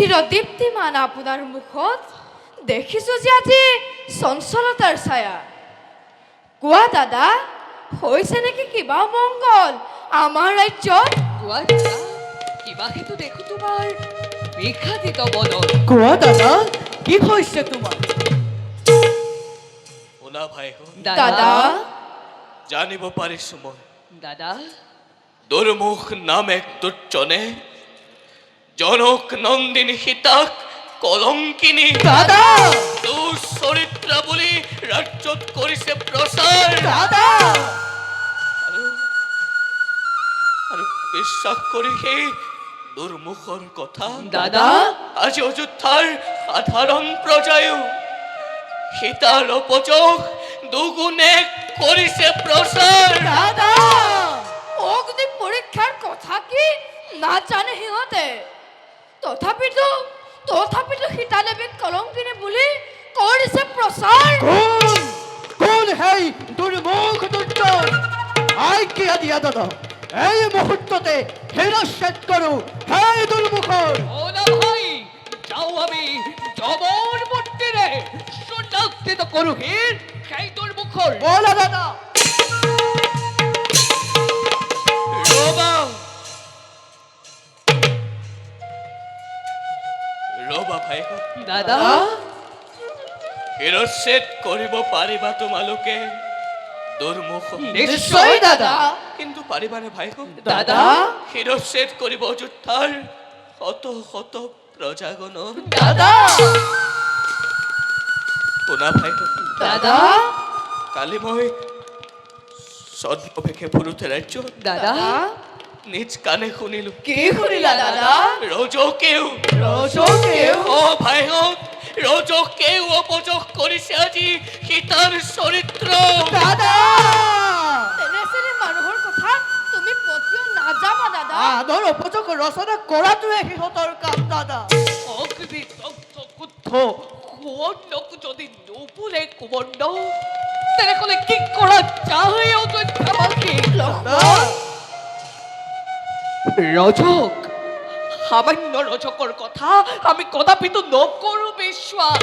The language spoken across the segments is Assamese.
চিৰদীপ্তিমান আপোনাৰ মুখত দেখিছোঁ যে আজি চঞ্চলতাৰ ছায়া। কোৱা দাদা, হৈছে নেকি কিবা মংগল আমাৰ ৰাজ্যত? কোৱা দাদা, কিবা সেইটো দেখো তোমাৰ বিঘাদিত বদন। কোৱা দাদা, কি হৈছে তোমাৰ? শুনা ভাই, দাদা জানিব পাৰিছো মই দাদা দুৰ্মুখ নাম এক দুৰ্জনে জনক নন্দিনী সীতাক কলংকিনী দাদা দুচৰিত্ৰা বুলি ৰাজ্যত কৰিছে প্ৰচাৰ। দাদা আৰু বিশ্বাস কৰি সেই দুৰ্মুখৰ কথা দাদা আজি অযোধ্যাৰ সাধাৰণ প্ৰজায়ো সীতাৰ অপযোগ দুগুণে কৰিছে প্ৰচাৰ। দাদা অগ্নি পৰীক্ষাৰ কথা কি নাজানে সিহঁতে। তথাপিতো সীতাদেৱীক কলংকিনী বুলি কৰিছে প্ৰচাৰ। কোন কোন সেই দুৰ্মুখ দুৰ্জন? আজ্ঞা দিয়া দাদা, এই মুহূৰ্ততে শিৰচ্ছেদ কৰো সেই দুৰ্মুখৰ। ওলা ভাই, যাও আমি জবৰ মূৰ্তিৰে সুনাক্তিত কৰু হিৰ সেই দুৰ্মুখৰ। বলা দাদা। ৰবা ৰবা ভাই, দাদা শিৰচ্ছেদ কৰিব পাৰিবা তোমালোকে দুৰ্মুখ? নিশ্চয় দাদা। কিন্তু পাৰিবানে ভাই? দাদা শিৰচ্ছেদ কৰিব অযোধ্যাৰ শত শত প্ৰজাগণৰ। দাদা শুনা ভাই, দাদা কালি মই ছদ্মবেশে ফুৰোতে ৰাজ্যত দাদা নিজ কাণে শুনিলো কি শুনিলা দাদা? ৰজকেও অ ভাইহঁত, ৰজকেও অপযোগ কৰিছে আজি সীতাৰ চৰিত্ৰ। দাদা তেনেচেনে মানুহৰ কথা তুমি পতিও নাযাবা দাদা। আদৰ উপযোগ ৰচনা কৰাটোৱে সিহঁতৰ কাম দাদা। অগ্নি দগ্ধ কুদ্ধ সুৱৰ্ণক যদি নুপুৰে কুবৰ্ণ, তেনেহলে কি কৰা যায় অযোধ্যাবাসী? ৰজক, সামান্য ৰজকৰ কথা আমি কদাপিতো নকৰো বিশ্বাস।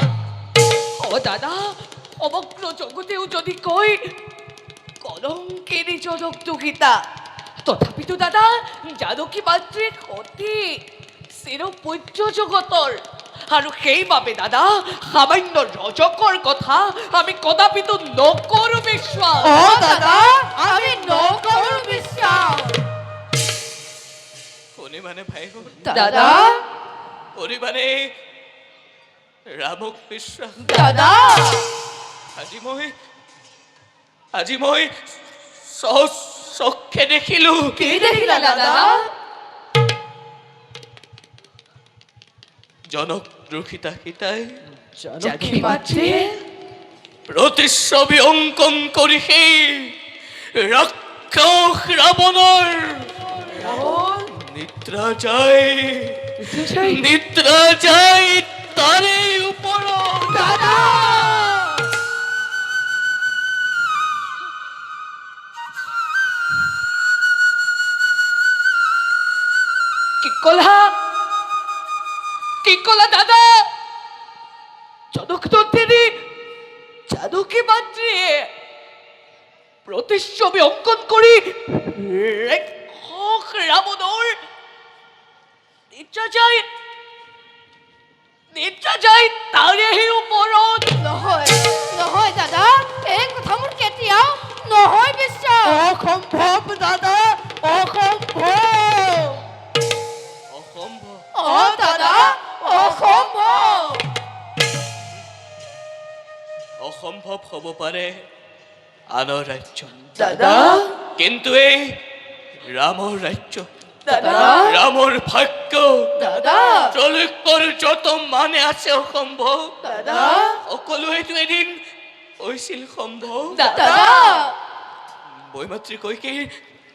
ও দাদা, সমগ্র জগতেও যদি কয় কলংকিনী জনক দুহিতা, তথাপিতো দাদা জানকী মাতৃক সতী চিৰপূজ্য জগতৰ। আৰু সেইবাবে দাদা সামান্য ৰজকৰ কথা আমি কদাপিতো নকৰো বিশ্বাস। অ দাদা আমি নকৰো বিশ্বাস। শুনিবানে ভাই? দাদা শুনিবানে ৰামক বিশ্বাস? দাদা আজি মই চক্ষে দেখিলো। কি দেখিলা দাদা? জনক দুৰ্হিতা সীতাই জানকী মাতৃ প্ৰতিচ্ছবি অংকন কৰি সেই ৰাক্ষস ৰাৱণৰ নিদ্ৰা যায় তাৰে ওপৰত। দাদা কি কলা দাদা? জনক নন্দিনী জানকী মাতৃয়ে প্ৰতিচ্ছবি অংকন কৰি ৰাক্ষস ৰাৱণৰ নিদ্ৰা যায় তাৰে ওপৰত। নহয় দাদা, এই কথা মোৰ কেতিয়াও নহয় বিশ্বাস। অসম্ভৱ দাদা, অসম্ভৱ। অ দাদা, অসম্ভৱ। অসম্ভৱ হ'ব পাৰে আনৰ ৰাজ্য, দাদা কিন্তু এই ৰামৰ ৰাজ্য, দাদা ৰামৰ ভাগ্য, দাদা ত্ৰৈলোক্যৰ যত মানে আছে অসম্ভৱ, দাদা সকলোৱেতো এদিন হৈছিল সম্ভৱ। দাদা বৈমাতৃ কৈকেয়ীৰ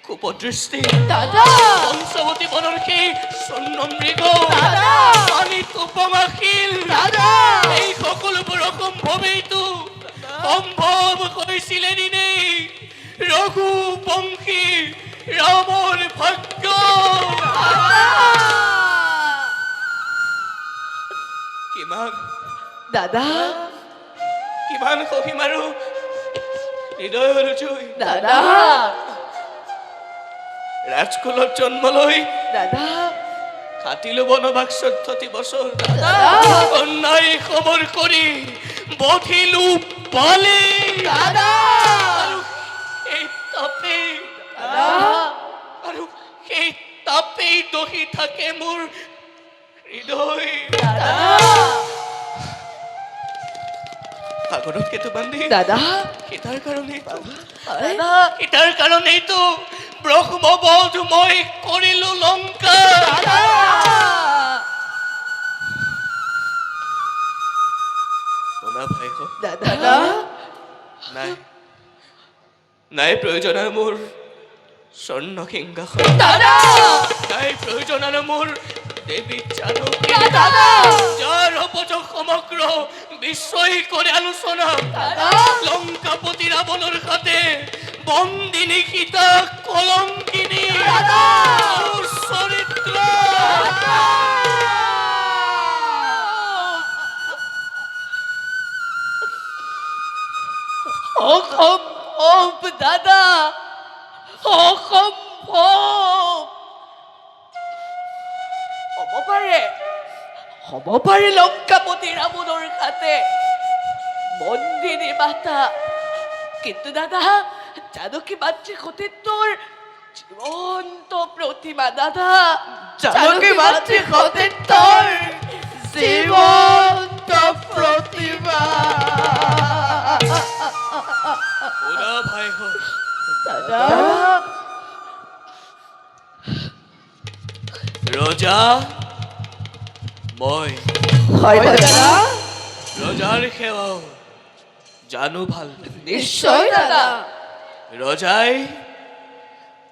কুপদৃষ্টি, দাদা পঞ্চৱতী বনৰ সেই স্বৰ্ণমৃগ, দাদা পানীত উপমাশীল, দাদা এই সকলোবোৰ অসম্ভৱেইতো সম্ভৱ হৈছিল এদিনেই ৰঘুবংশী ৰামৰ ভাগ্য। তোমাক দাদা কিমান সহিম আৰু হৃদয়ৰ জুই দাদা ৰাজকুলত জন্ম লৈ দাদা কাটিলো বনবাস 14টি বছৰ অন্যায় খবৰ কৰি বধিলো পালি দাদা আৰু এই তাপেই আৰু সেই তাপেই দহি থাকে মোৰ হৃদয় সাগৰত কেতু বান্ধি দাদা সীতাৰ কাৰণেই দাদা সীতাৰ কাৰণেইতো ব্ৰহ্মবধ মই কৰিলো লংকা শুনা ভাই দাদা নাই নাই প্ৰয়োজন আৰু মোৰ স্বৰ্ণ সিংহাসন নাই প্ৰয়োজন আৰু মোৰ দেৱী জানকী যাৰ অপযোগ সমগ্ৰ বিশ্বই কৰে আলোচনা লংকাপতি ৰাৱণৰ হাতে বন্দিনী সীতা কলংকিনী মোৰ চৰিত্ৰ অসম্ভৱ দাদা অসম্ভৱ হ'ব পাৰে লংকাপতি ৰাৱণৰ হাতে বন্দিনী মাতা কিন্তু দাদা জানকী মাতৃ সতীৰ্থৰ জীৱন্ত প্ৰতিমা দাদা জানকী মাতৃ সতীৰ্থৰ জীৱন্ত প্ৰতিমা শুনা ভাই দাদা ৰজা মই হয় দাদা ৰজাৰ সেৱাও জানো ভাল নিশ্চয় দাদা ৰজাই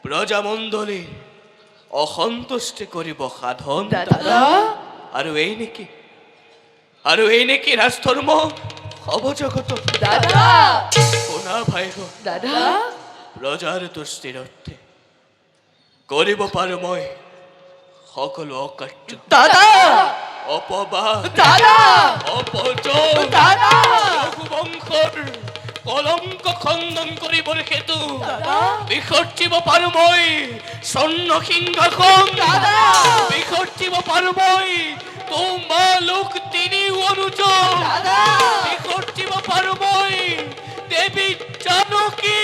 প্ৰজামণ্ডলী অসন্তুষ্টি কৰিব সাধন দাদা আৰু এই নেকি ৰাজধৰ্ম অৱজগত দাদা শুনা ভাই দাদা ৰজাৰ তুষ্টিৰ অৰ্থে কৰিব পাৰো মই সকলো অকাৰ্য দাদা অপবাদ দাদা অপযোগ দাদা ৰঘুবংশৰ কলংক খণ্ডন কৰিবৰ হেতু দাদা বিসৰ্জিব পাৰো মই স্বৰ্ণ সিংহাসন দাদা বিসৰ্জিব পাৰো মই তোমালোক তিনি অনুজ দাদা বিসৰ্জিব পাৰো মই দেৱী জানকী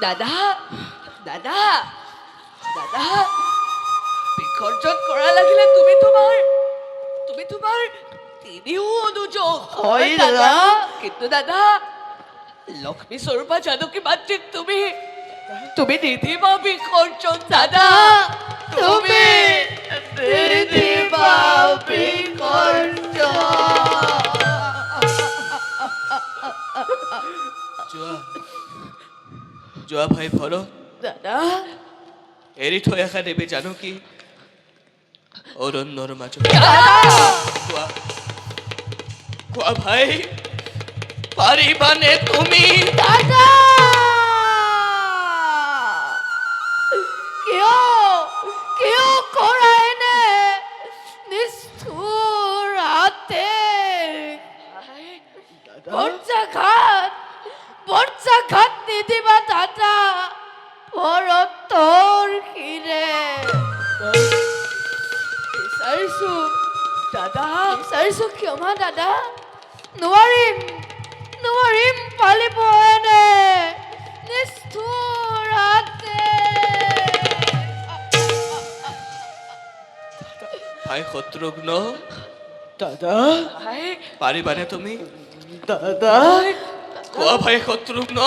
দাদা দাদা দাদা বিসৰ্জন কৰা লাগিলে তুমি তোমাৰ তিনিও অনুযোগ হয় দাদা কিন্তু দাদা লক্ষ্মী স্বৰূপা জানকী মাতৃক তুমি নিদিবা বিসৰ্জন দাদা তুমি নিদিবা যোৱা ভাই ভৰত দাদা এৰি থৈ আহা দেৱী জানকী অৰণ্যৰ মাজত কোৱা ভাই পাৰিবানে তুমি দাদা কিয় কৰা এনে নিষ্ঠুৰ হাতে বৰ্ষাঘাত নিদিবা দাদা ভৰতৰ শিৰে বিচাৰিছো ক্ষমা দাদা নোৱাৰিম পালিব এনে নিষ্ঠুৰ হাতে ভাই শত্ৰুঘ্ন দাদা পাৰিবানে তুমি দাদা কোৱা ভাই শত্ৰুঘ্ন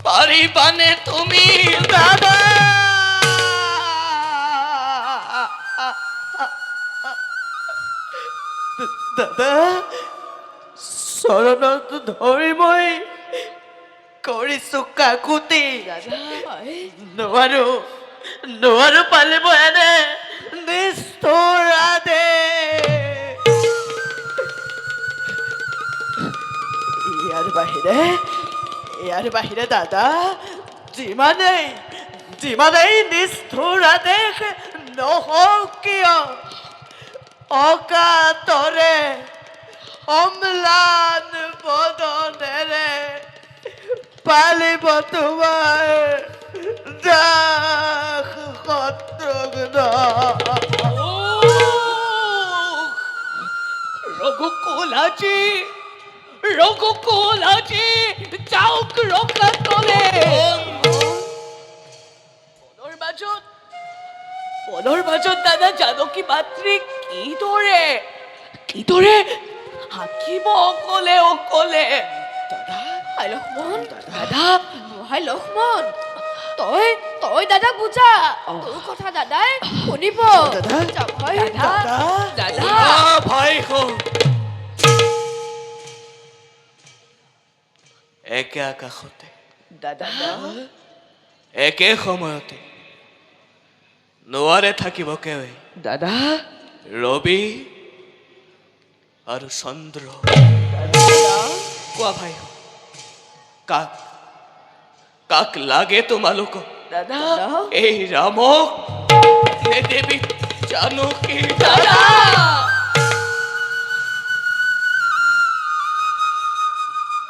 পাৰিবানে তুমি দাদা দাদা চৰণত ধৰি মই কৰিছো কাকুতি নোৱাৰো পালিব এনে নিষ্ঠুৰ আদে ইয়াৰ বাহিৰে দাদা যিমানেই নিষ্ঠুৰ আদেশ নহওক কিয় অকাতৰে অম্লান বদনেৰে পালিব তোমাৰ দাস শত্ৰুঘ্ন। ৰঘুকুল আজি যাওক ৰখা তলে। বনৰ মাজত দাদা জানকী মাতৃ কিদৰে হাকিব অকলে অকলে। হাই লক্ষ্মণ দাদা, হাই লক্ষ্মণ, তই দাদা বুজা, তোৰ কথা দাদাই শুনিব। যা ভাই, দাদা ভাই হোক একে আকাশতে দাদা একে সময়তে নোৱাৰে থাকিব কেৱে দাদা ৰবি আৰু চন্দ্ৰ। কোৱা ভাই কাক কাক লাগে তোমালোক? দাদা এই ৰামক নে দেৱী জানকী? দাদা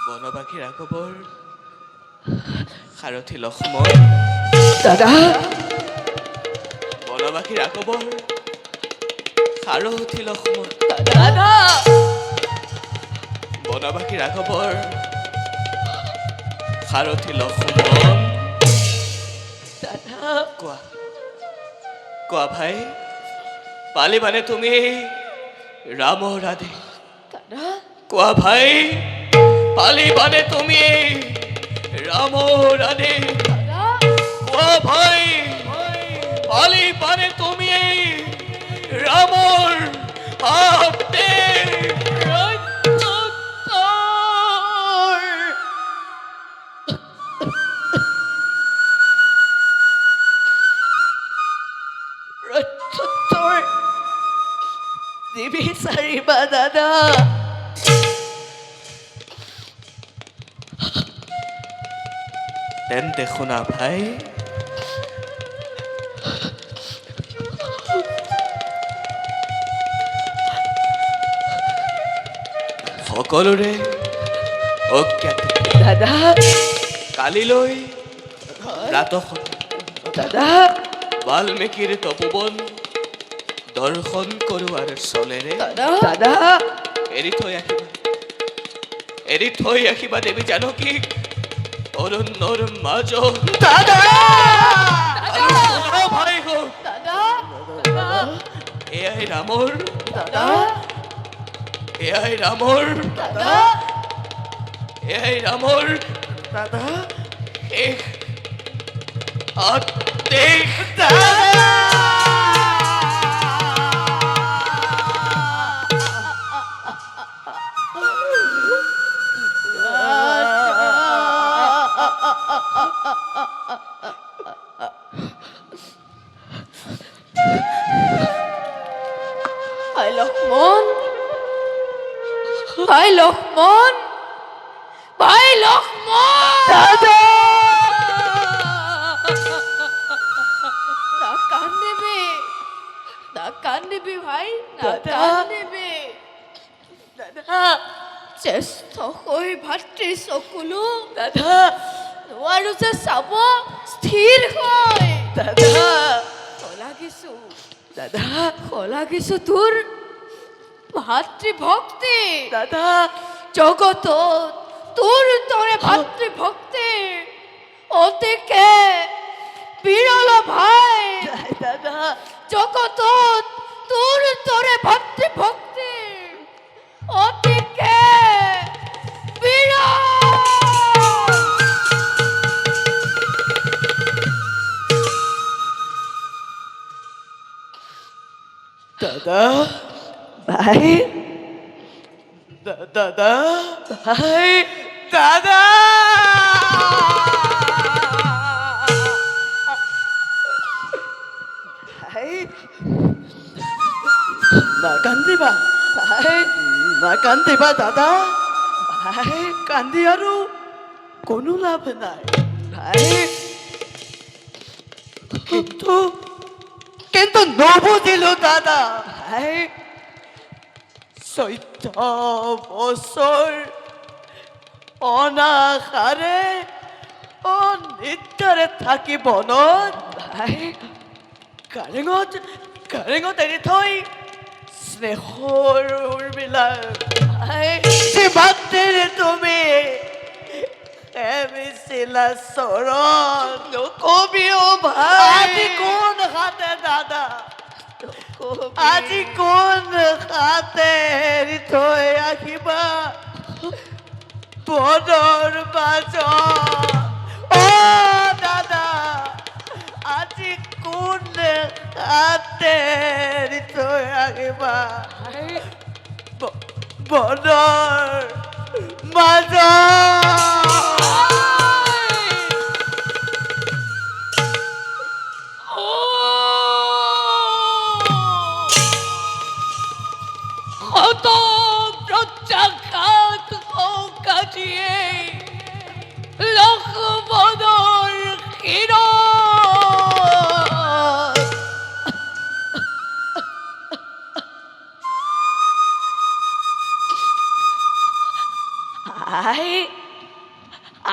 বনবাসী ৰাঘৱৰ সাৰথী লক্ষ্মণ। দাদা বনবাসী ৰাঘৱৰ সাৰথী লক্ষ্মণ। দাদা বনবাসী ৰাঘৱৰ সাৰথী লক্ষ্মণ। দাদা কোৱা কোৱা ভাই, পালিবানে তুমি ৰামৰ আদেশ? দাদা কোৱা ভাই, পালিবানে তুমি ৰামৰ আদেশ? দাদা কোৱা ভাই, পালিবানে তুমি ৰামৰ আদেশ? নিবিচাৰিবা দাদা। তেন্তে শুনা ভাই, সকলোৰে অজ্ঞাত দাদা কালিলৈ প্ৰাতঃতে দাদা বাল্মীকিৰ তপোবন দৰ্শন কৰোৱাৰ চলেৰে দাদা এৰি থৈ আহিবা দেৱী জানকীক অৰণ্যৰ মাজত। দাদা আৰু শুনা ভাই হোক, দাদা এয়াই ৰামৰ দাদা এয়াই ৰামৰ দাদা এয়াই ৰামৰ দাদা শেষ আদেশ। হাই লক্ষ্মণ, ভাই লক্ষ্মণ, ভাই লক্ষ্মণ, দাদা না কান্দিবি ভাই, না দাদা। কান্দিবি। দাদা জ্যেষ্ঠ হৈ ভাতৃ চকুলো দাদা নোৱাৰো যে চাব স্থিৰ হৈ। দাদা শলাগিছো তোৰ ভাতৃভক্তি। দাদা জগতত তোৰ দৰে ভাতৃভক্তি অতিকে বিৰল ভাই। দাদা জগতত তোৰ দৰে ভাতৃভক্তি অতিকে বিৰল। দাদা ভাই দাদা ভাই দাদা ভাই না কান্দিবা ভাই, না কান্দিবা দাদা কান্দি আৰু কোনো লাভ নাই। কিন্তু কিন্তু নবুজিলো দাদা। 14 বছৰ অনাশাৰে অনিদ্ৰাৰে থাকি বনত কাৰেঙত এৰি থৈ স্নেহৰ উৰ্মিলাক যিমান দেৰি তুমি এমিছিলা চৰণ নকবিও ভাই। আজি কোন হাতে দাদা, আজি কোন হাতে এৰি থৈ আহিবা বনৰ মাজত? অ দাদা, আজি কোন হাতে এৰি থৈ আহিবা বনৰ মাজত? কত প্ৰত্যাঘাত কাটিয়ে লক্ষ্মণৰ কিৰণ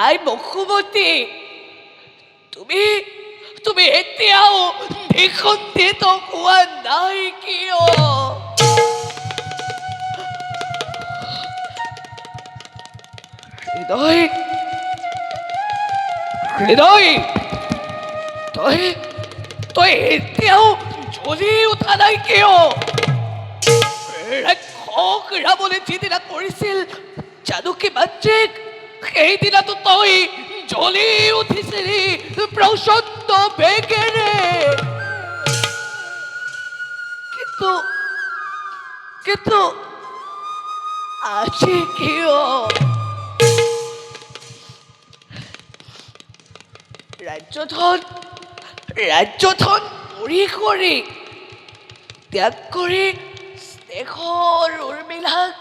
আই বসুমতী, তুমি এতিয়াও নিখুন্দিত হোৱা নাই কিয়? হৃদয় হৃদয়, তই এতিয়াও জ্বলি উঠা নাই কিয়? ৰাক্ষস ৰাৱণে যিদিনা কৰিছিল জানকী মাতৃক, সেইদিনাতো তই জ্বলি উঠিছিলি প্ৰচণ্ড বেগেৰে। কিন্তু আজি কিয়? ৰাজ্যধন পৰি কৰি ত্যাগ কৰি স্নেহৰ উৰ্মিলাক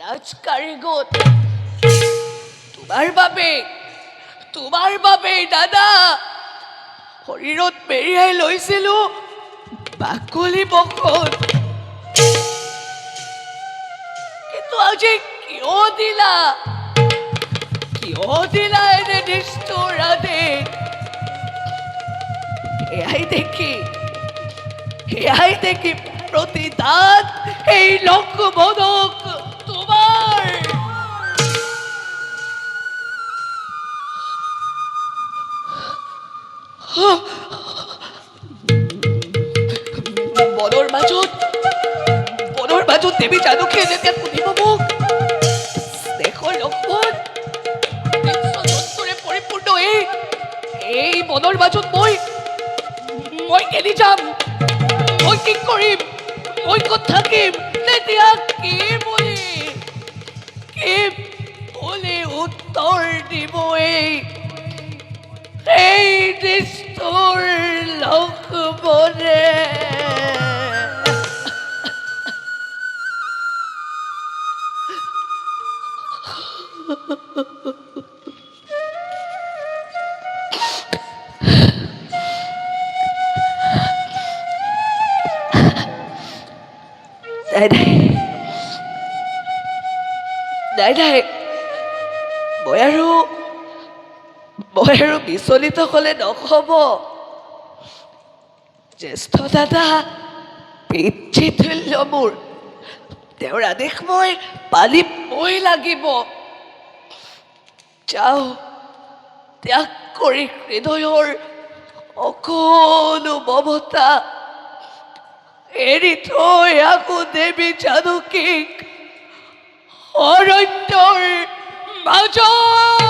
ৰাজকাৰিগত তোমাৰ বাবে দাদা শৰীৰত মেৰিয়াই লৈছিলো বাকলি বখন। কিন্তু আজি কিয় দিলা এনে নিষ্ঠুৰ আদেশ? এয়াই দেখি প্ৰতিদান এই লক্ষ্মণক তোমাৰ। বনৰ মাজত দেৱী জানকীয়ে যেতিয়া সুধিব মোক, স্নেহৰ লক্ষ্মণ পৰিপূৰ্ণ এই বনৰ মাজত মই কেনি যাম, মই কি কৰিম, মই ক'ত থাকিম, তেতিয়া কি বুলি উত্তৰ দিব এই নিষ্ঠুৰ লক্ষ্মণে? নাই, মই আৰু বিচলিত হলে নহব। জ্যেষ্ঠ দাদা পিতৃতুল্য মোৰ, তেওঁৰ আদেশ মই পালিবই লাগিব। যাওঁ, ত্যাগ কৰি হৃদয়ৰ সকলো মমতা এৰি থৈ আহোঁ দেৱী জানকীক অৰণ্যৰ মাজত।